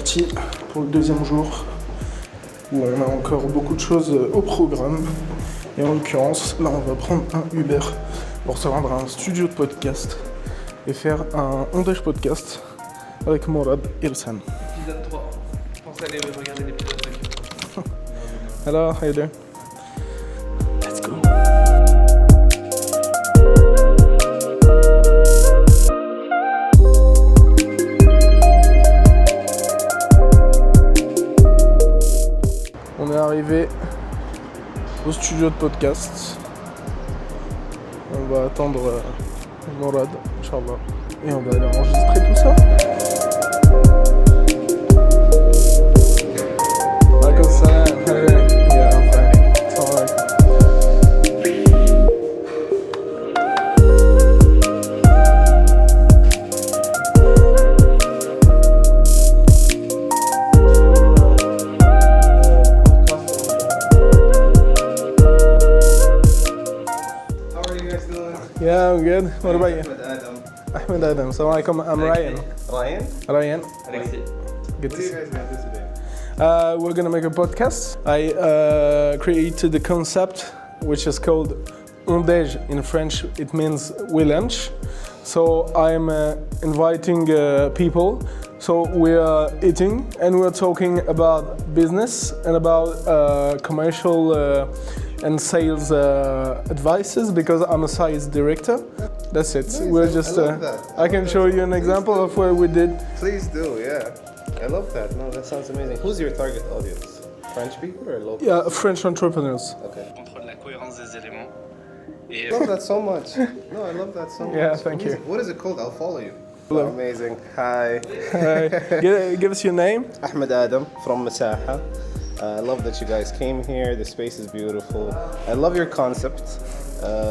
reparti pour le deuxième jour où on a encore beaucoup de choses au programme. Et en l'occurrence, là on va prendre un Uber pour se rendre à un studio de podcast et faire un Ondège podcast avec Morad et Ilsan. Épisode 3. Pensez à aller regarder l'épisode 5. Hello, how you doing? Let's go. On est arrivé au studio de podcast. On va attendre Morad, Inch'Allah. Et on va aller enregistrer tout ça. Alaikum salam. Yeah, I'm fine. Assalamu alaikum. Yeah, I'm good. What about you? Ahmed Adam. Assalamu alaikum. I'm Ryan. Ryan. Alexis. Good to see you. What are you guys gonna do today? We're gonna make a podcast. I created the concept which is called Ondège. In French, it means we lunch. So I'm inviting people. So we are eating and we're talking about business and about commercial and sales advices because I'm a sales director. That's it. Amazing. We're just. I love that. I can show you an example of what we did. Please do, yeah. I love that. No, that sounds amazing. Who's your target audience? French people or local? Yeah, French entrepreneurs. Okay. Contrôle la cohérence des éléments. I love that so much. No, I love that so much. Yeah, thank you. What is it called? I'll follow you. Hello. Amazing. Hi. Give us your name. Ahmed Adam from Masaha. I love that you guys came here. The space is beautiful. I love your concept.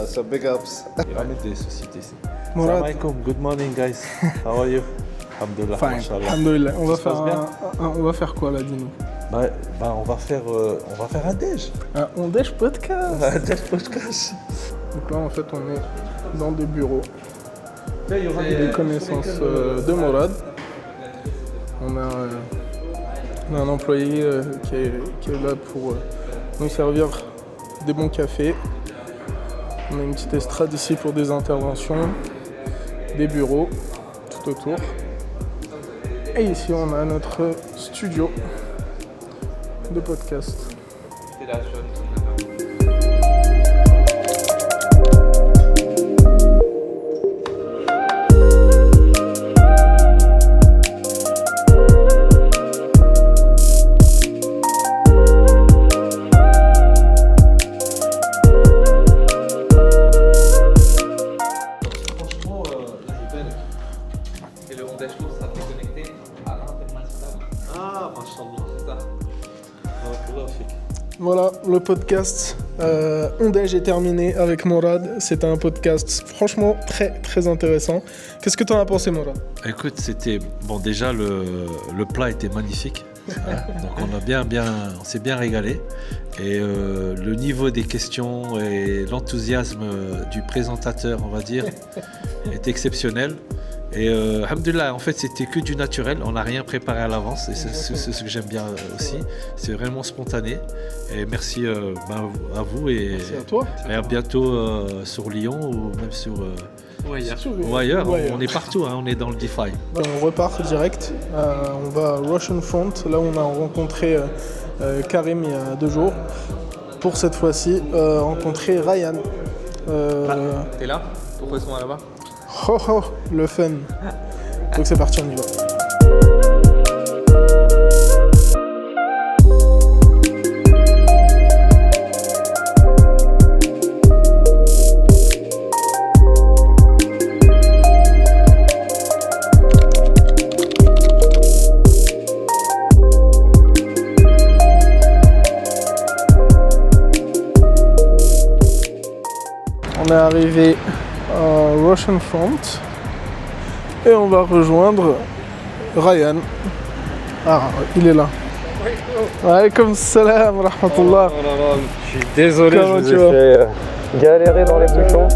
So big ups. Il ramène des sociétés ici. Morad. Salam alaikum. Good morning, guys. How are you? Alhamdulillah. Fine. Mashallah. Alhamdulillah. On va Ça se passe bien on va faire quoi là, dis-nous? On va faire un déj. Un Ondège podcast. Un déj podcast. Donc là, en fait, on est dans des bureaux. Il y aura Des connaissances de Morad. On a un employé qui est là pour nous servir des bons cafés. On a une petite estrade ici pour des interventions, des bureaux tout autour. Et ici, on a notre studio de podcast. Franchement, là, il est belle. Et le Ondège Tour sera connecté à l'international. Ah, mashallah. C'est ça. Voilà, le podcast Ondège est terminé avec Morad. C'était un podcast franchement très très intéressant. Qu'est-ce que tu en as pensé, Morad? Écoute, c'était bon. Déjà, le plat était magnifique. Donc on s'est bien régalé. Et le niveau des questions et l'enthousiasme du présentateur, on va dire, est exceptionnel. Et alhamdoulilah, en fait, c'était que du naturel. On n'a rien préparé à l'avance. Et c'est ce que j'aime bien aussi. C'est vraiment spontané. Et merci à vous. Et Merci à toi. et à bientôt sur Lyon ou même sur Ouais, il y a. ou ailleurs. Ou ailleurs. On est partout, hein, on est dans le DeFi. On repart direct. On va à Russian Front, là où on a rencontré Karim il y a 2 jours. Pour cette fois-ci, rencontrer Ryan. T'es là? Pourquoi est-ce qu'on va là-bas? Oh oh, le fun. Donc c'est parti, on y va. On est arrivé à Russian Front et on va rejoindre Ryan. Ah, il est là. Alaykoum salam wa rahmatullah. Je suis désolé, Comment je tu vous vas ai fait galérer dans les bouchons.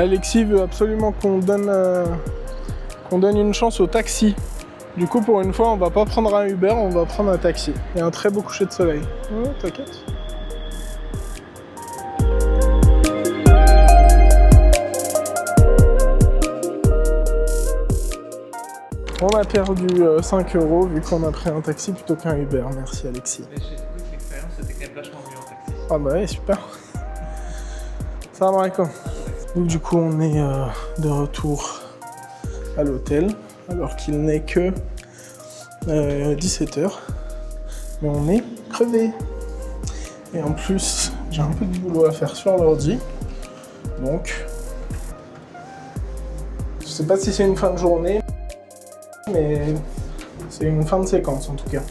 Alexis veut absolument qu'on donne une chance au taxi. Du coup, pour une fois, on va pas prendre un Uber, on va prendre un taxi. Il y a un très beau coucher de soleil. Ouais, t'inquiète. On a perdu 5 € vu qu'on a pris un taxi plutôt qu'un Uber. Merci Alexis. Mais j'ai trouvé que l'expérience était quand même vachement mieux en taxi. Ah bah ouais, super. Salam alaikum. Donc du coup, on est de retour à l'hôtel, alors qu'il n'est que 17 h. Mais on est crevé. Et en plus, j'ai un peu de boulot à faire sur l'ordi. Donc, je sais pas si c'est une fin de journée, mais c'est une fin de séquence en tout cas.